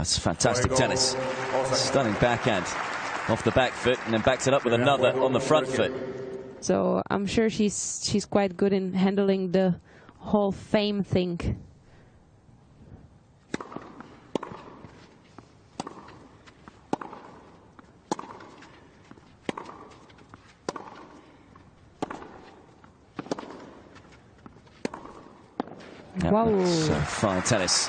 That's fantastic tennis. Stunning backhand off the back foot and then backs it up with another on the front foot. So I'm sure she's quite good in handling the whole fame thing. Yep, wow. That's fine tennis.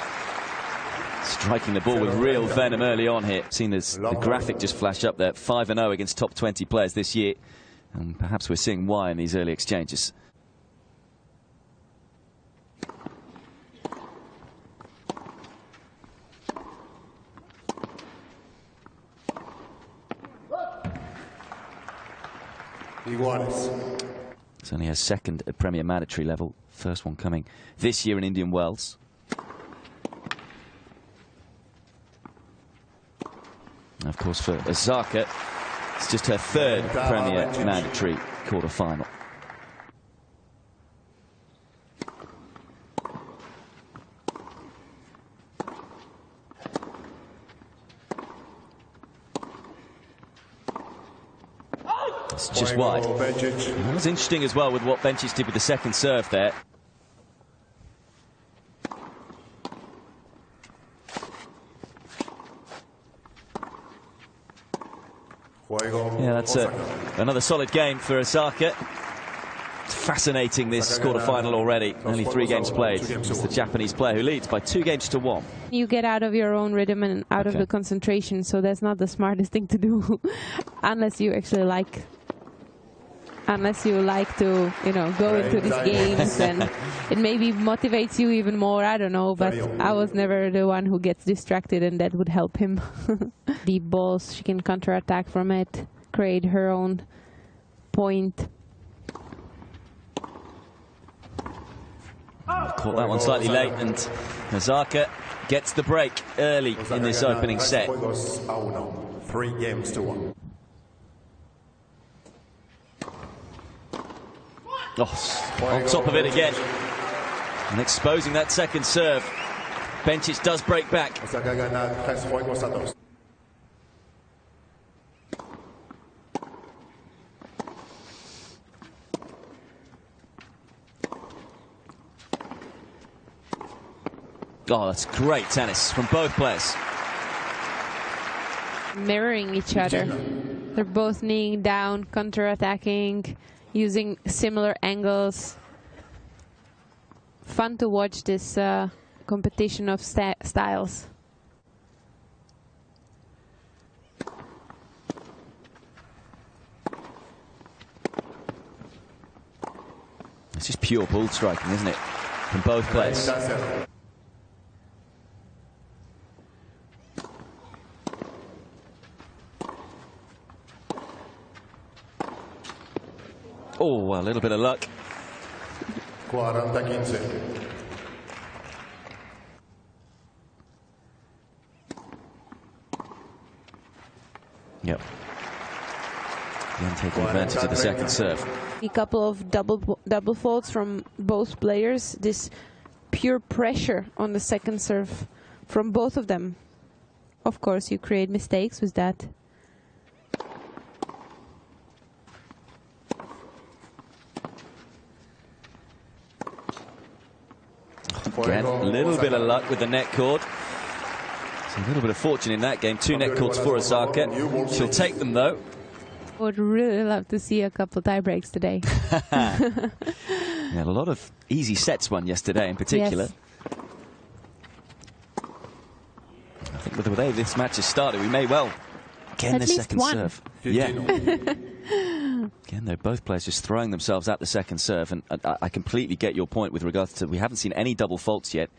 Striking the ball with real venom early on here. Seen as the graphic just flash up there. 5-0 against top 20 players this year. And perhaps we're seeing why in these early exchanges. It's only her second at Premier Mandatory level. First one coming this year in Indian Wells. And of course, for Osaka, it's just her third Premier Mandatory quarter-final. It's just wide. It was interesting as well with what Bencic did with the second serve there. Yeah, that's another solid game for Osaka. It's fascinating, this quarter-final already. Only 3 games played. It's the Japanese player who leads by 2 games to 1. You get out of your own rhythm and out of the concentration, so that's not the smartest thing to do, unless you actually like. Unless you like to, you know, go into these games, and it maybe motivates you even more. I don't know, but I was never the one who gets distracted, and that would help him. Deep balls, she can counter-attack from it, create her own point. Caught that one slightly late, and Osaka gets the break early in this opening set. 3 games to 1. Oh, on top of it again. And exposing that second serve. Bencic does break back. Oh, that's great tennis from both players. Mirroring each other. They're both kneeing down, counter-attacking, using similar angles. Fun to watch this competition of styles. It's just pure ball striking, isn't it? From both players. Oh, a little bit of luck. 40-15. Yep. Again, taking advantage of the second serve. A couple of double faults from both players. This pure pressure on the second serve from both of them. Of course, you create mistakes with that. Again, a little bit of luck with the net cord. So a little bit of fortune in that game. 2 net cords for Osaka. She'll take them, though. Would really love to see a couple tie breaks today. Yeah, a lot of easy sets won yesterday in particular. Yes. I think with the way this match has started, we may well get the second serve. Yeah. Again, though, both players just throwing themselves at the second serve, and I completely get your point with regards to we haven't seen any double faults yet.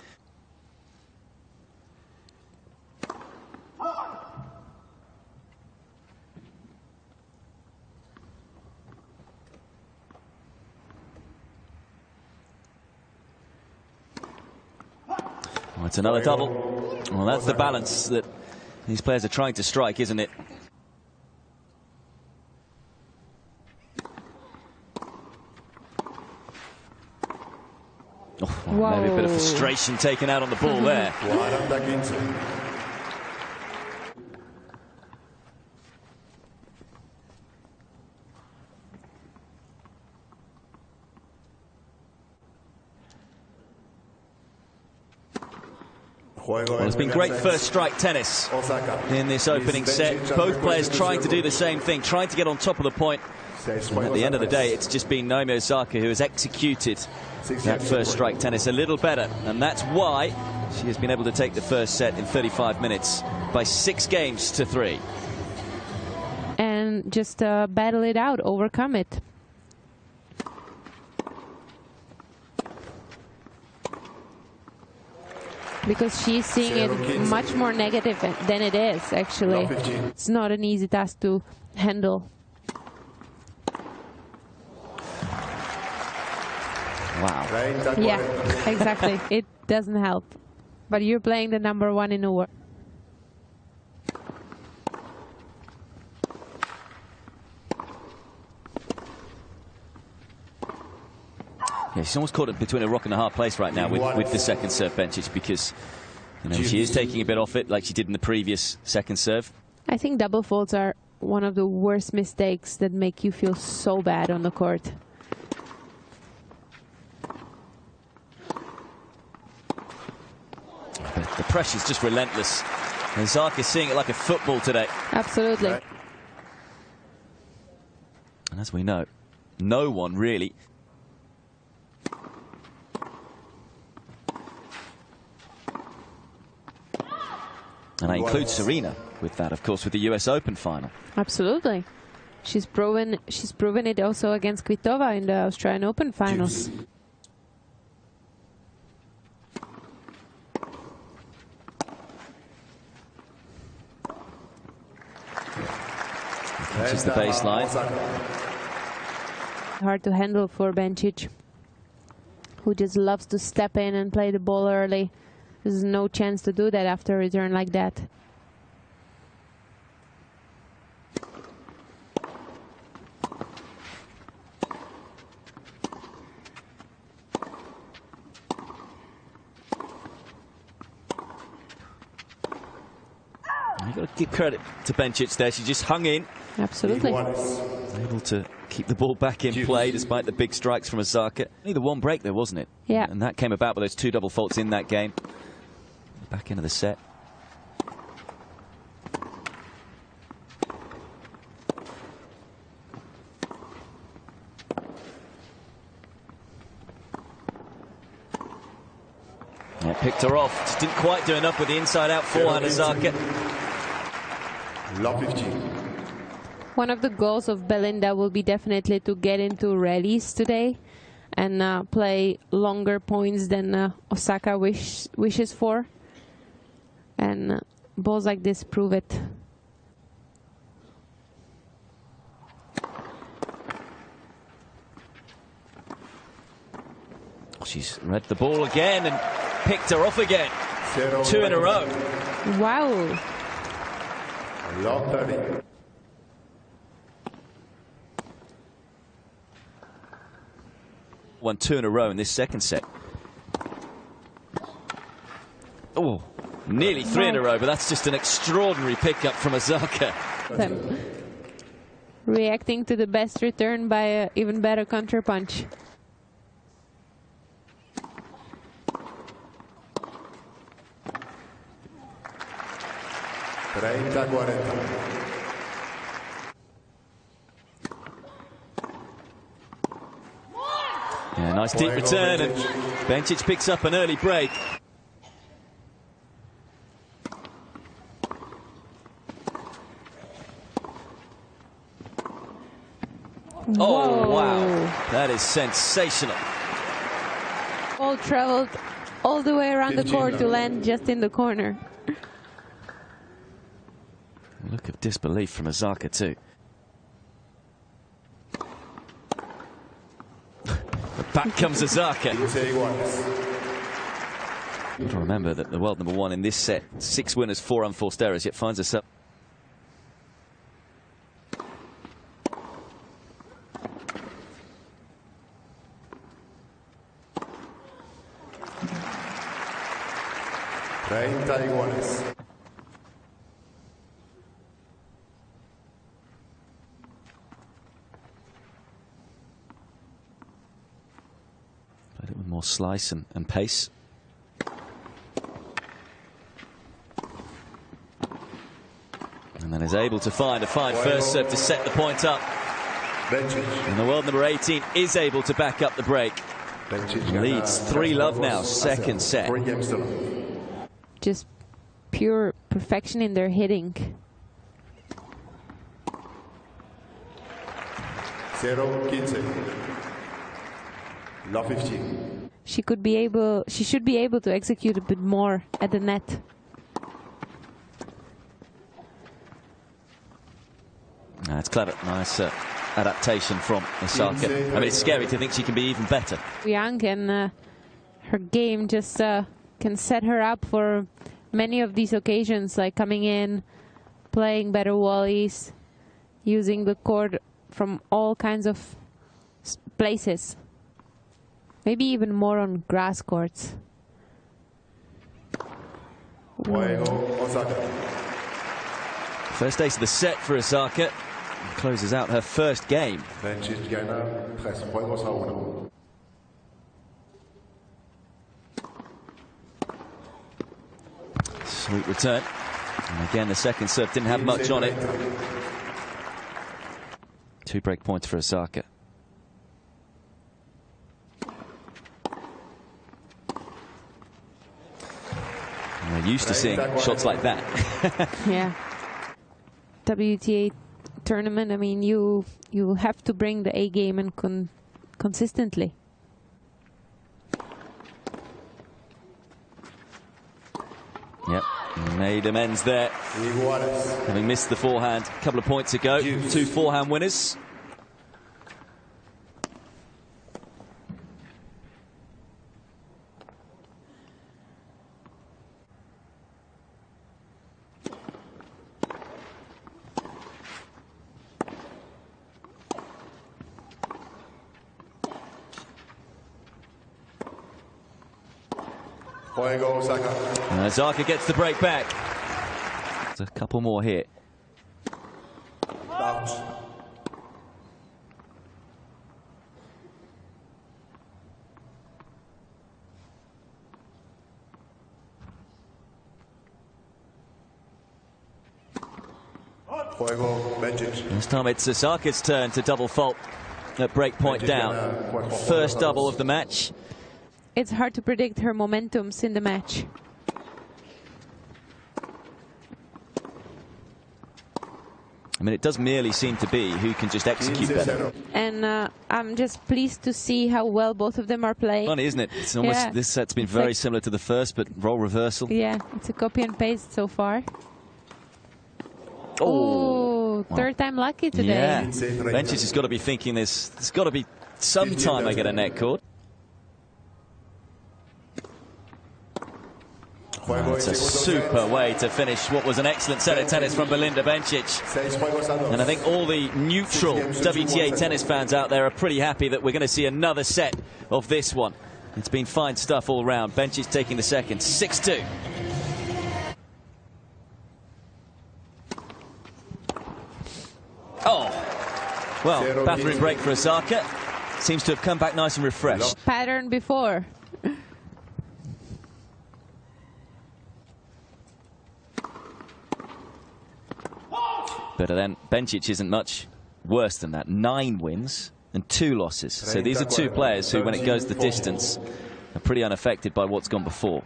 Oh, it's another double. Well, that's the balance that these players are trying to strike, isn't it? Oh, well, maybe a bit of frustration taken out on the ball there. Well, it's been great first strike tennis in this opening set. Both players trying to do the same thing, trying to get on top of the point. And at the end of the day, it's just been Naomi Osaka who has executed that first strike tennis a little better. And that's why she has been able to take the first set in 35 minutes by 6 games to 3. And just battle it out, overcome it. Because she's seeing it much more negative than it is, actually. It's not an easy task to handle. Wow. Yeah, exactly. It doesn't help. But you're playing the #1 in the world. Yeah, she's almost caught between a rock and a hard place right now with the second serve, Bencic, because she is taking a bit off it like she did in the previous second serve. I think double faults are one of the worst mistakes that make you feel so bad on the court. The pressure's just relentless. And Osaka's seeing it like a football today. Absolutely. And as we know, no one really. And I include Serena with that, of course, with the US Open final. Absolutely. She's proven it also against Kvitova in the Australian Open finals. This is the baseline. Hard to handle for Bencic, who just loves to step in and play the ball early. There's no chance to do that after a return like that. You've got to give credit to Bencic there. She just hung in. Absolutely. Able to keep the ball back in play despite the big strikes from Osaka. Only the one break there, wasn't it? Yeah. And that came about with those 2 double faults in that game. Back into the set. Yeah, picked her off. Just didn't quite do enough with the inside-out forehand, Osaka. One of the goals of Belinda will be definitely to get into rallies today and play longer points than Osaka wishes for. And balls like this prove it. She's read the ball again and picked her off again. 2 in a row. Wow. 1-2 in a row in this second set. Oh, nearly 3 in a row, but that's just an extraordinary pickup from Osaka. Reacting to the best return by an even better counterpunch. Yeah, nice deep return, and Bencic picks up an early break. Whoa. Oh, wow. That is sensational. Ball traveled all the way around the court to land just in the corner. Look of disbelief from Osaka, too. Back comes Osaka. You've got to remember that the world #1 in this set, 6 winners, 4 unforced errors, yet finds herself. Played it with more slice and pace. able to find a fine first serve to set the point up. And the world number 18 is able to back up the break. Leads 3-love now, second set. Just pure perfection in their hitting. 0-15. Love 15. She should be able to execute a bit more at the net. That's clever. Nice adaptation from Osaka. I mean, it's scary to think she can be even better. Young, and her game just can set her up for many of these occasions, like coming in, playing better volleys, using the court from all kinds of places. Maybe even more on grass courts. First ace of the set for Osaka. Closes out her first game. Sweet return. And again, the second serve didn't have much on it. 2 break points for Osaka. And we're used to seeing shots like that. Yeah. WTA tournament, I mean, you have to bring the A game and consistently. Yep, made amends there. Having missed the forehand a couple of points ago. 2 forehand winners. And Osaka gets the break back. There's a couple more here. This time it's Osaka's turn to double fault at break point down. First double of the match. It's hard to predict her momentums in the match. I mean, it does merely seem to be who can just execute better. And I'm just pleased to see how well both of them are playing. Funny, isn't it? It's almost, this set's been very similar to the first, but role reversal. Yeah, it's a copy and paste so far. Oh, third time lucky today. Yeah, Bencic has got to be thinking there's got to be some time I get a net cord. It's a super way to finish what was an excellent set of tennis from Belinda Bencic. And I think all the neutral WTA tennis fans out there are pretty happy that we're going to see another set of this one. It's been fine stuff all round. Bencic taking the second, 6-2. Oh, well, battering break for Osaka. Seems to have come back nice and refreshed. Pattern before. But then Bencic isn't much worse than that. 9 wins and 2 losses. So these are 2 players who, when it goes the distance, are pretty unaffected by what's gone before.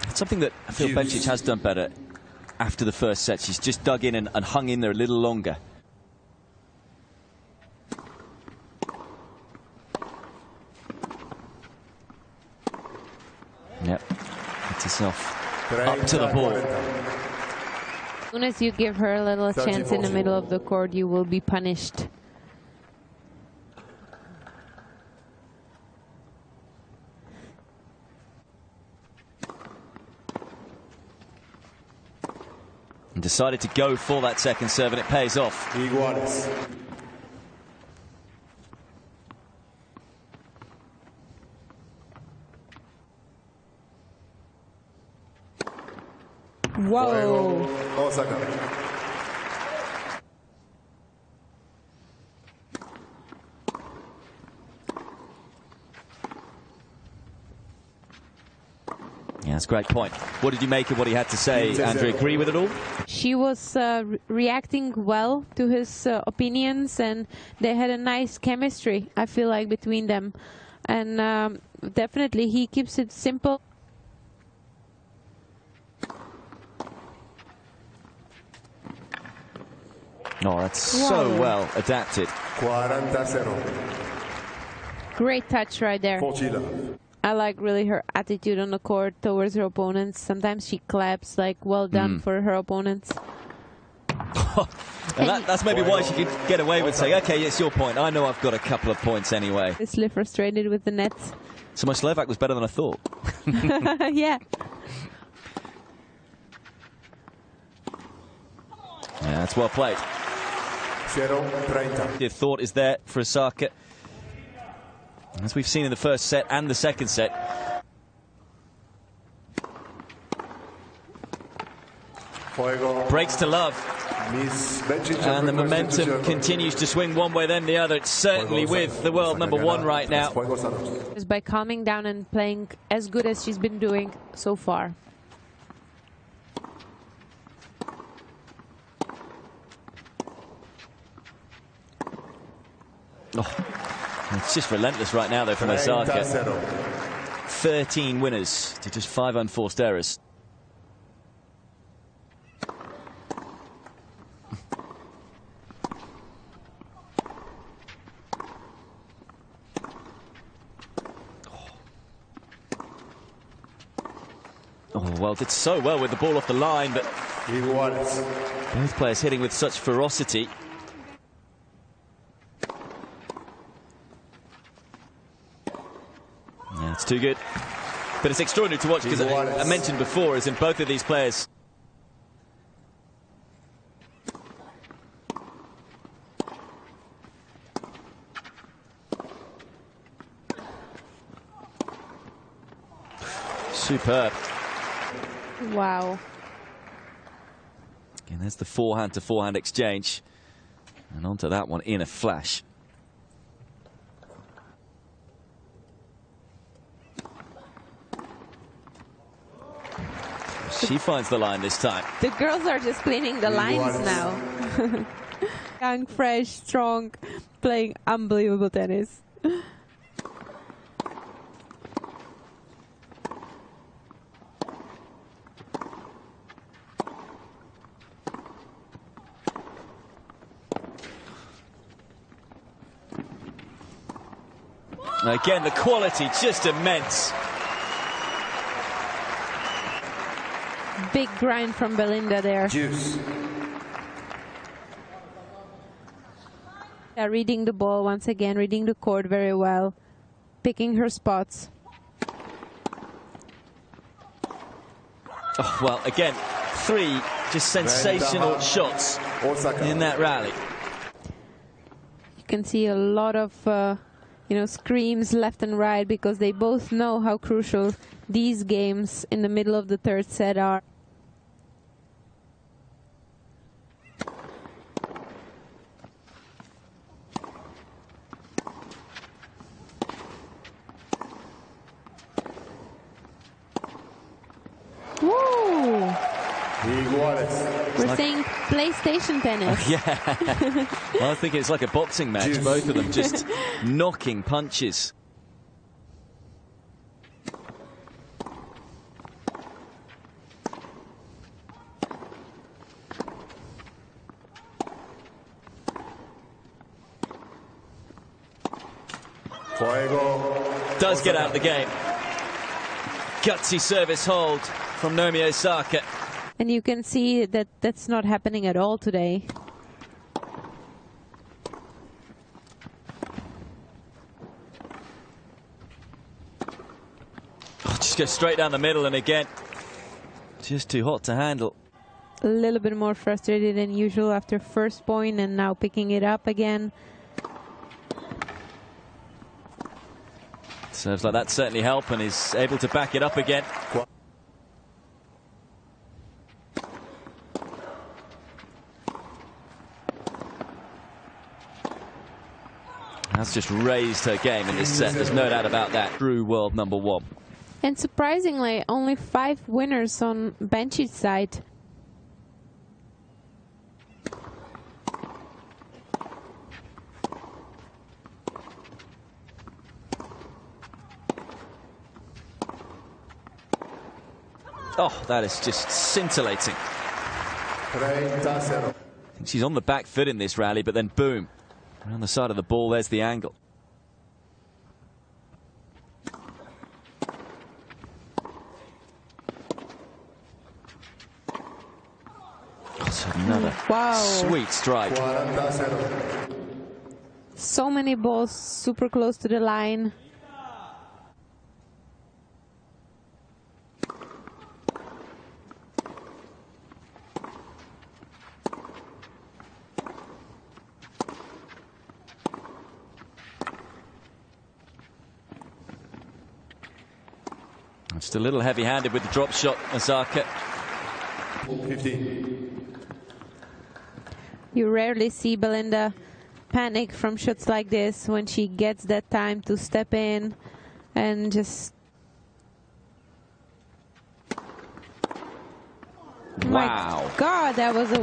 It's something that I feel Bencic has done better after the first set. She's just dug in and hung in there a little longer. Yep, gets herself up to the ball. As soon as you give her a little chance in the middle of the court, you will be punished. And decided to go for that second serve, and it pays off. Whoa. that's a great point. What did you make of what he had to say, Andrew? Agree with it all? She was reacting well to his opinions, and they had a nice chemistry, I feel like, between them. And definitely he keeps it simple. Oh, that's so well adapted. 40-0. Great touch right there. I like really her attitude on the court towards her opponents. Sometimes she claps, like, well done for her opponents. And that's maybe why she could get away with saying, okay, it's your point. I know I've got a couple of points anyway. It's a little frustrated with the nets. So my Slovak was better than I thought. Yeah. Yeah, that's well played. 0-30. The thought is there for Osaka. As we've seen in the first set and the second set. Breaks to love. And the momentum continues to swing one way then the other. It's certainly with the world #1 right now. Just by calming down and playing as good as she's been doing so far. Oh, it's just relentless right now, though, from Osaka. 13 winners to just 5 unforced errors. Oh, well, did so well with the ball off the line, but both players hitting with such ferocity. Yeah, it's too good. But it's extraordinary to watch because I mentioned before, as in both of these players. Superb. Wow. And there's the forehand to forehand exchange. And onto that one in a flash. She finds the line this time. The girls are just cleaning the lines now. Young, fresh, strong, playing unbelievable tennis. Again, the quality just immense. Big grind from Belinda there. Yeah, reading the ball once again, reading the court very well, picking her spots. Oh, well, again, 3 just sensational shots in that rally. You can see a lot of screams left and right because they both know how crucial these games in the middle of the third set are. Woo! We're saying PlayStation tennis. Yeah. Well, I think it's like a boxing match. Both of them just knocking punches. Does get out of the game. Gutsy service hold from Naomi Osaka. And you can see that that's not happening at all today. Oh, just go straight down the middle, and again, just too hot to handle. A little bit more frustrated than usual after first point, and now picking it up again. Serves like that certainly help, and is able to back it up again. That's just raised her game in this set. There's no doubt about that. True world #1. And surprisingly, only 5 winners on Bencic's side. Oh, that is just scintillating. She's on the back foot in this rally, but then boom, around the side of the ball, there's the angle. That's another sweet strike. So many balls super close to the line. Just a little heavy-handed with the drop shot, Osaka. 15. You rarely see Belinda panic from shots like this when she gets that time to step in and just... Wow. My God, that was a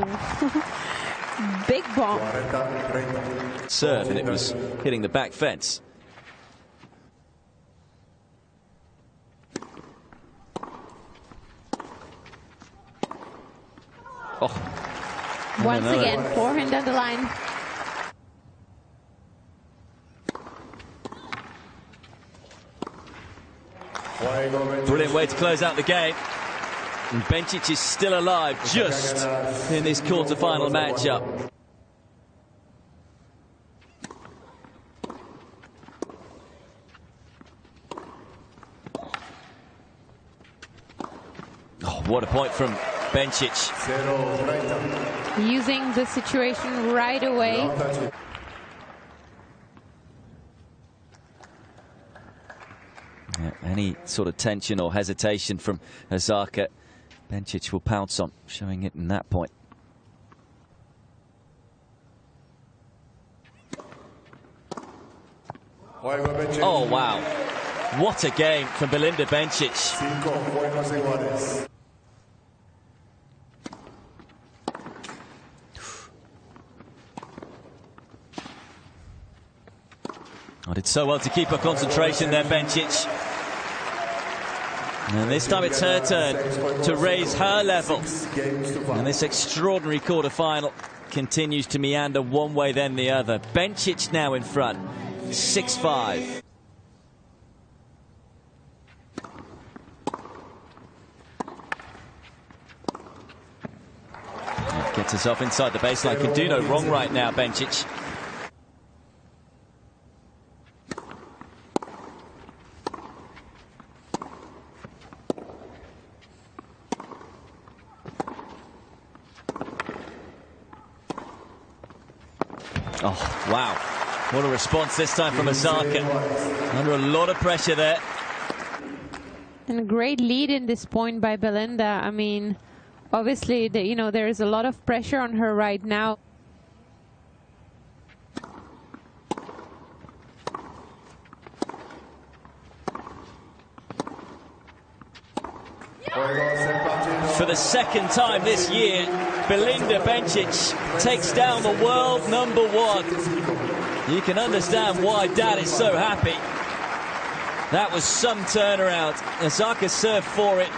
big bomb. Serve, and it was hitting the back fence. Oh. Once again, forehand down the line. Brilliant way to close out the game. And Bencic is still alive just in this quarter-final matchup. Oh, what a point from Bencic. Using the situation right away. Yeah, any sort of tension or hesitation from Osaka, Bencic will pounce on, showing it in that point. Oh, wow. What a game from Belinda Bencic. I did so well to keep her concentration there, Bencic. And this time it's her turn to raise her level. And this extraordinary quarter-final continues to meander one way then the other. Bencic now in front, 6-5. Gets herself inside the baseline, can do no wrong right now, Bencic. Oh, wow. What a response this time from Osaka. Under a lot of pressure there. And a great lead in this point by Belinda. I mean, obviously, there is a lot of pressure on her right now. For the second time this year, Belinda Bencic takes down the world #1. You can understand why Dad is so happy. That was some turnaround. Osaka served for it,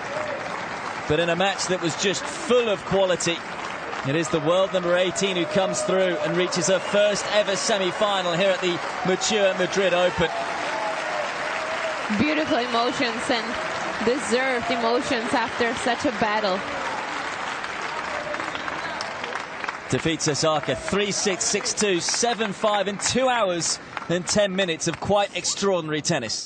but in a match that was just full of quality. It is the world #18 who comes through and reaches her first ever semi-final here at the mature Madrid Open. Beautiful emotions and deserved emotions after such a battle. Defeats Osaka 3-6, 6-2, 7-5 in 2 hours and 10 minutes of quite extraordinary tennis.